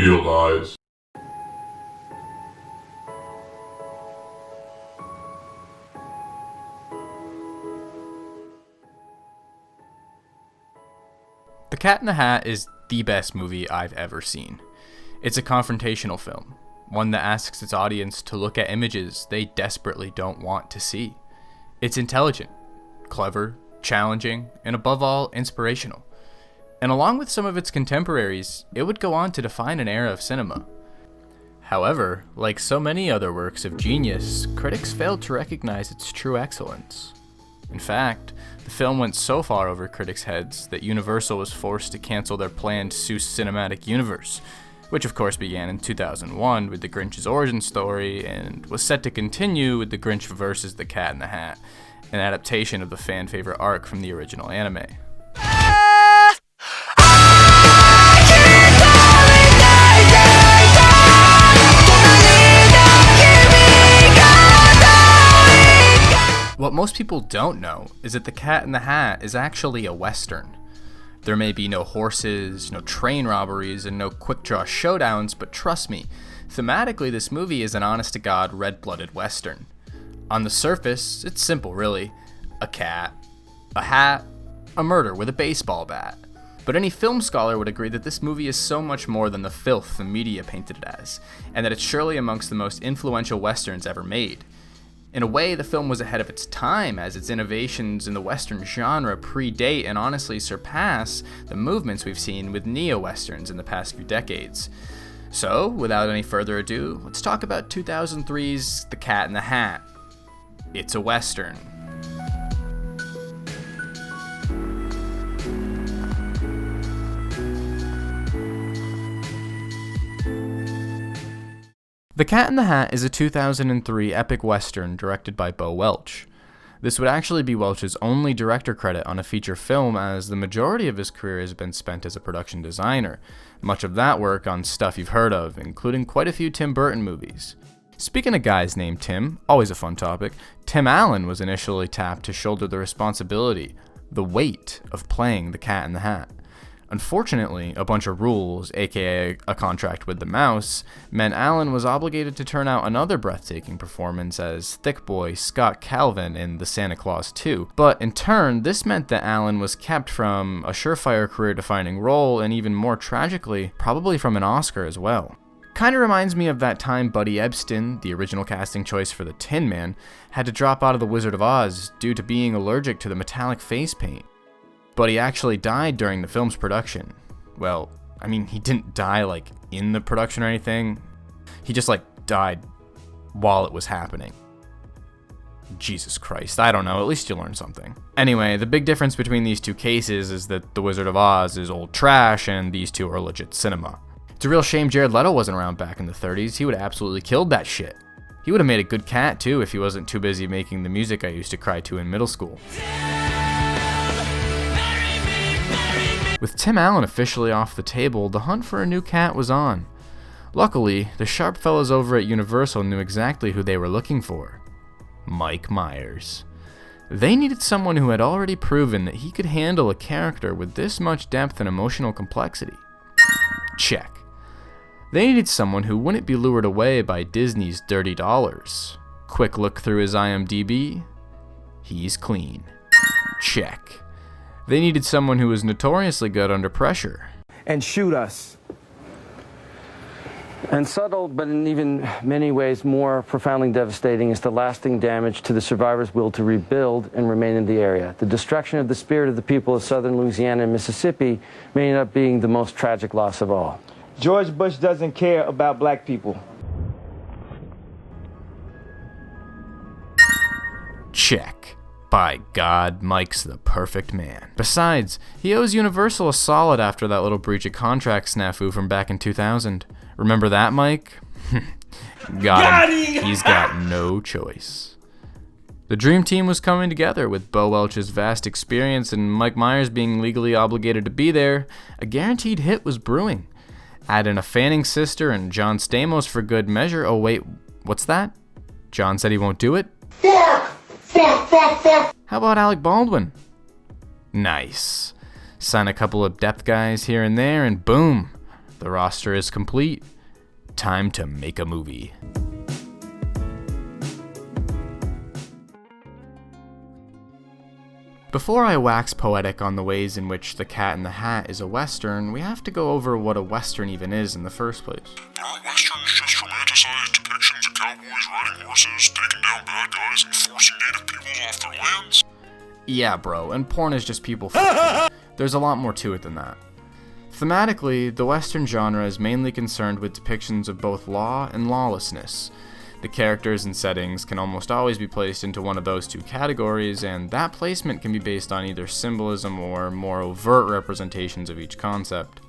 Reveal lies. The Cat in the Hat is the best movie I've ever seen. It's a confrontational film, one that asks its audience to look at images they desperately don't want to see. It's intelligent, clever, challenging, and above all, inspirational. And along with some of its contemporaries, it would go on to define an era of cinema. However, like so many other works of genius, critics failed to recognize its true excellence. In fact, the film went so far over critics' heads that Universal was forced to cancel their planned Seuss cinematic universe, which of course began in 2001 with the Grinch's origin story and was set to continue with the Grinch vs. the Cat in the Hat, an adaptation of the fan favorite arc from the original anime. What most people don't know is that The Cat in the Hat is actually a western. There may be no horses, no train robberies, and no quick-draw showdowns, but trust me, thematically this movie is an honest-to-God red-blooded western. On the surface, it's simple really. A cat, a hat, a murder with a baseball bat. But any film scholar would agree that this movie is so much more than the filth the media painted it as, and that it's surely amongst the most influential westerns ever made. In a way, the film was ahead of its time, as its innovations in the western genre predate and honestly surpass the movements we've seen with neo-westerns in the past few decades. So, without any further ado, let's talk about 2003's The Cat in the Hat. It's a western. The Cat in the Hat is a 2003 epic western directed by Bo Welch. This would actually be Welch's only director credit on a feature film, as the majority of his career has been spent as a production designer, much of that work on stuff you've heard of, including quite a few Tim Burton movies. Speaking of guys named Tim, always a fun topic, Tim Allen was initially tapped to shoulder the responsibility, the weight, of playing the Cat in the Hat. Unfortunately, a bunch of rules, aka a contract with the mouse, meant Allen was obligated to turn out another breathtaking performance as Thick Boy Scott Calvin in The Santa Claus 2. But in turn, this meant that Allen was kept from a surefire career-defining role, and even more tragically, probably from an Oscar as well. Kinda reminds me of that time Buddy Ebsen, the original casting choice for the Tin Man, had to drop out of The Wizard of Oz due to being allergic to the metallic face paint. But he actually died during the film's production. Well, I mean, he didn't die, like, in the production or anything. He just, died while it was happening. Jesus Christ, I don't know, at least you learned something. Anyway, the big difference between these two cases is that The Wizard of Oz is old trash and these two are legit cinema. It's a real shame Jared Leto wasn't around back in the 30s, he would have absolutely killed that shit. He would have made a good cat, too, if he wasn't too busy making the music I used to cry to in middle school. With Tim Allen officially off the table, the hunt for a new cat was on. Luckily, the sharp fellas over at Universal knew exactly who they were looking for. Mike Myers. They needed someone who had already proven that he could handle a character with this much depth and emotional complexity. Check. They needed someone who wouldn't be lured away by Disney's dirty dollars. Quick look through his IMDb. He's clean. Check. They needed someone who was notoriously good under pressure. And shoot us. And subtle, but in even many ways more profoundly devastating, is the lasting damage to the survivors' will to rebuild and remain in the area. The destruction of the spirit of the people of southern Louisiana and Mississippi may end up being the most tragic loss of all. George Bush doesn't care about black people. Check. By God, Mike's the perfect man. Besides, he owes Universal a solid after that little breach of contract snafu from back in 2000. Remember that, Mike? Got him. He's got no choice. The dream team was coming together with Bo Welch's vast experience and Mike Myers being legally obligated to be there. A guaranteed hit was brewing. Add in a Fanning sister and John Stamos for good measure. Oh wait, what's that? John said he won't do it? How about Alec Baldwin? Nice. Sign a couple of depth guys here and there and boom. The roster is complete. Time to make a movie. Before I wax poetic on the ways in which The Cat in the Hat is a Western, we have to go over what a Western even is in the first place. Are Westerns just romanticized depictions of cowboys riding horses, taking down bad guys, and forcing native peoples off their lands? Yeah, bro, and porn is just people There's a lot more to it than that. Thematically, the Western genre is mainly concerned with depictions of both law and lawlessness. The characters and settings can almost always be placed into one of those two categories, and that placement can be based on either symbolism or more overt representations of each concept.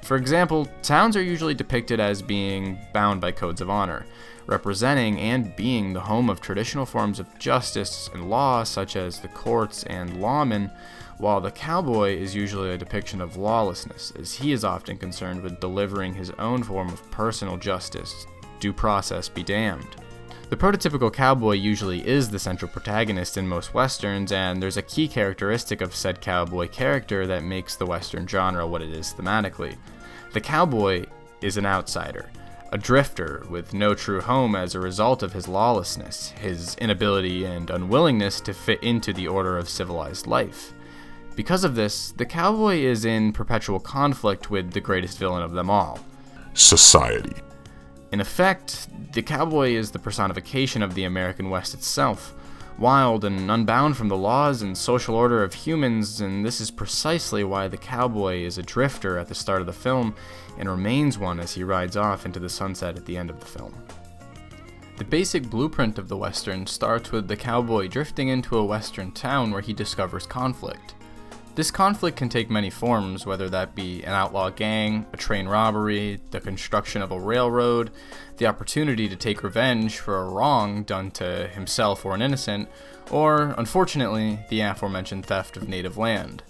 For example, towns are usually depicted as being bound by codes of honor, representing and being the home of traditional forms of justice and law such as the courts and lawmen, while the cowboy is usually a depiction of lawlessness, as he is often concerned with delivering his own form of personal justice. Due process be damned. The prototypical cowboy usually is the central protagonist in most westerns, and there's a key characteristic of said cowboy character that makes the western genre what it is thematically. The cowboy is an outsider, a drifter with no true home as a result of his lawlessness, his inability and unwillingness to fit into the order of civilized life. Because of this, the cowboy is in perpetual conflict with the greatest villain of them all, Society. In effect, the cowboy is the personification of the American West itself, wild and unbound from the laws and social order of humans, and this is precisely why the cowboy is a drifter at the start of the film and remains one as he rides off into the sunset at the end of the film. The basic blueprint of the Western starts with the cowboy drifting into a Western town where he discovers conflict. This conflict can take many forms, whether that be an outlaw gang, a train robbery, the construction of a railroad, the opportunity to take revenge for a wrong done to himself or an innocent, or, unfortunately, the aforementioned theft of native land.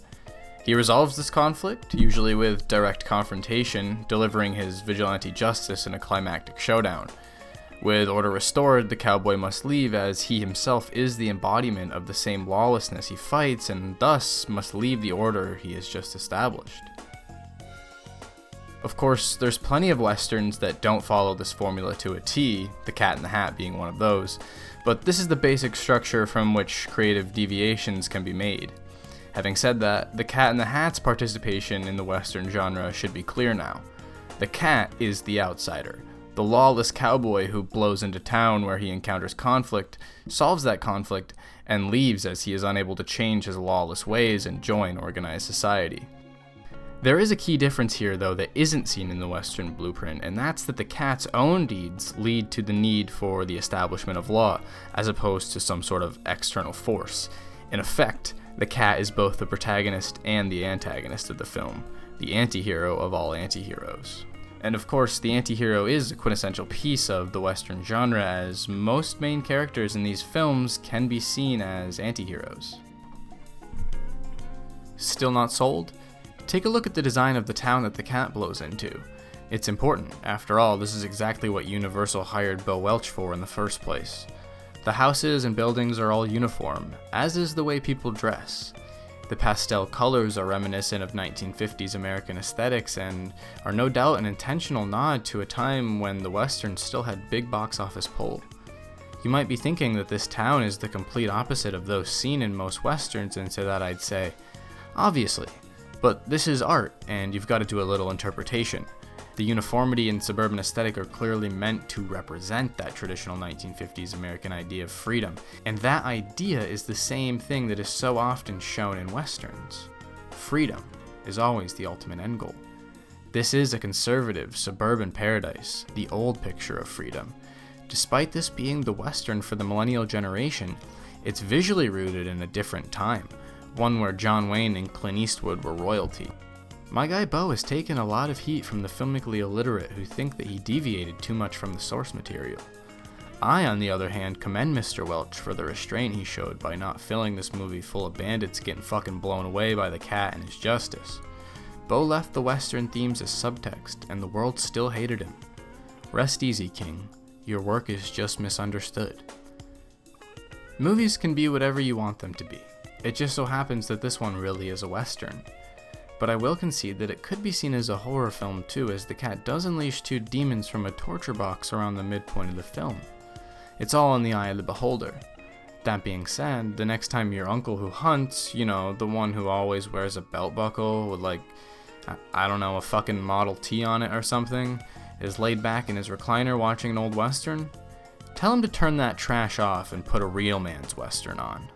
He resolves this conflict, usually with direct confrontation, delivering his vigilante justice in a climactic showdown. With order restored, the cowboy must leave as he himself is the embodiment of the same lawlessness he fights and thus must leave the order he has just established. Of course, there's plenty of westerns that don't follow this formula to a T, The Cat in the Hat being one of those, but this is the basic structure from which creative deviations can be made. Having said that, The Cat in the Hat's participation in the western genre should be clear now. The cat is the outsider. The lawless cowboy who blows into town where he encounters conflict, solves that conflict, and leaves as he is unable to change his lawless ways and join organized society. There is a key difference here, though, that isn't seen in the Western blueprint, and that's that the cat's own deeds lead to the need for the establishment of law, as opposed to some sort of external force. In effect, the cat is both the protagonist and the antagonist of the film, the anti-hero of all anti-heroes. And of course, the anti-hero is a quintessential piece of the Western genre, as most main characters in these films can be seen as anti-heroes. Still not sold? Take a look at the design of the town that the cat blows into. It's important. After all, this is exactly what Universal hired Bo Welch for in the first place. The houses and buildings are all uniform, as is the way people dress. The pastel colors are reminiscent of 1950s American aesthetics and are no doubt an intentional nod to a time when the Western still had big box office pull. You might be thinking that this town is the complete opposite of those seen in most Westerns, and to that I'd say, obviously, but this is art and you've got to do a little interpretation. The uniformity and suburban aesthetic are clearly meant to represent that traditional 1950s American idea of freedom, and that idea is the same thing that is so often shown in Westerns. Freedom is always the ultimate end goal. This is a conservative, suburban paradise, the old picture of freedom. Despite this being the Western for the millennial generation, it's visually rooted in a different time, one where Wayne and Clint Eastwood were royalty. My guy Bo has taken a lot of heat from the filmically illiterate who think that he deviated too much from the source material. I, on the other hand, commend Mr. Welch for the restraint he showed by not filling this movie full of bandits getting fucking blown away by the cat and his justice. Bo left the Western themes as subtext, and the world still hated him. Rest easy, King. Your work is just misunderstood. Movies can be whatever you want them to be. It just so happens that this one really is a Western. but I will concede that it could be seen as a horror film too, as the cat does unleash two demons from a torture box around the midpoint of the film. It's all in the eye of the beholder. That being said, the next time your uncle who hunts, the one who always wears a belt buckle with I don't know, a fucking Model T on it or something, is laid back in his recliner watching an old western, tell him to turn that trash off and put a real man's western on.